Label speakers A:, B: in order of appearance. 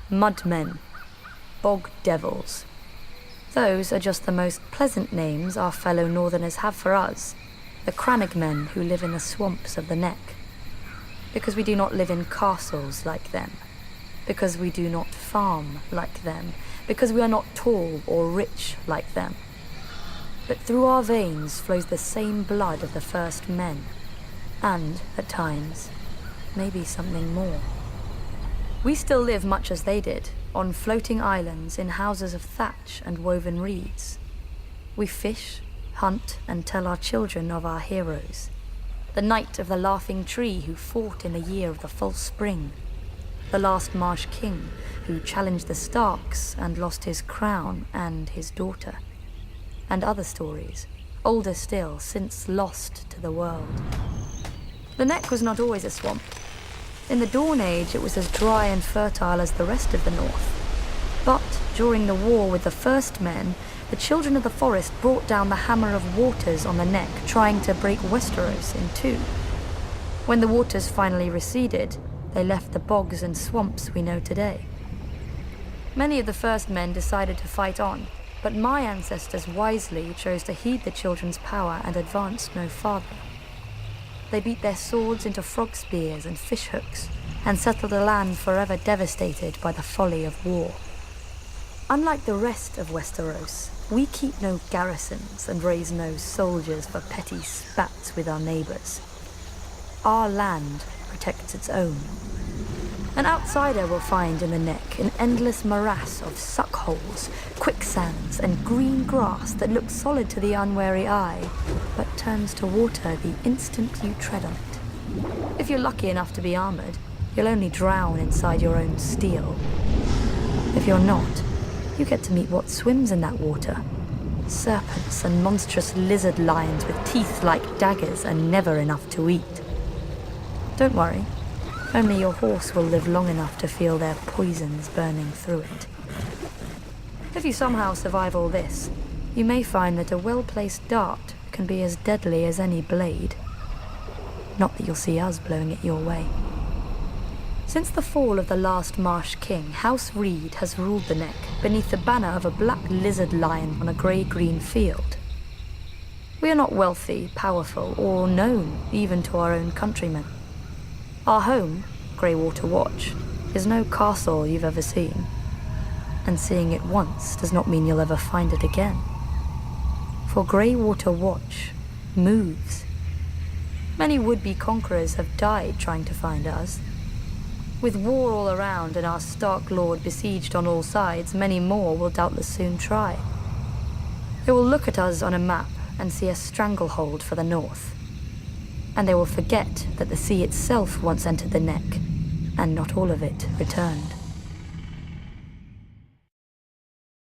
A: mudmen, bog devils. Those are just the most pleasant names our fellow northerners have for us, the crannogmen who live in the swamps of the neck. Because we do not live in castles like them, because we do not farm like them, because we are not tall or rich like them. But through our veins flows the same blood of the first men, and, at times, maybe something more. We still live much as they did, on floating islands in houses of thatch and woven reeds. We fish, hunt, and tell our children of our heroes. The knight of the laughing tree who fought in the year of the false spring. The last marsh king who challenged the Starks and lost his crown and his daughter. And other stories, older still, since lost to the world. The neck was not always a swamp. In the Dawn Age, it was as dry and fertile as the rest of the north. But during the war with the first men, the children of the forest brought down the hammer of waters on the neck, trying to break Westeros in two. When the waters finally receded, they left the bogs and swamps we know today. Many of the first men decided to fight on, but my ancestors wisely chose to heed the children's power and advance no farther. They beat their swords into frog spears and fish hooks, and settled a land forever devastated by the folly of war. Unlike the rest of Westeros, we keep no garrisons and raise no soldiers for petty spats with our neighbors. Our land protects its own. An outsider will find in the neck an endless morass of suckholes, quicksands, and green grass that looks solid to the unwary eye, but turns to water the instant you tread on it. If you're lucky enough to be armored, you'll only drown inside your own steel. If you're not, you get to meet what swims in that water. Serpents and monstrous lizard lions with teeth like daggers and never enough to eat. Don't worry. Only your horse will live long enough to feel their poisons burning through it. If you somehow survive all this, you may find that a well-placed dart can be as deadly as any blade. Not that you'll see us blowing it your way. Since the fall of the last Marsh King, House Reed has ruled the neck beneath the banner of a black lizard lion on a grey-green field. We are not wealthy, powerful, or known even to our own countrymen. Our home, Greywater Watch, is no castle you've ever seen. And seeing it once does not mean you'll ever find it again. For Greywater Watch moves. Many would-be conquerors have died trying to find us. With war all around and our Stark Lord besieged on all sides, many more will doubtless soon try. They will look at us on a map and see a stranglehold for the north. And they will forget that the sea itself once entered the neck, and not all of it returned.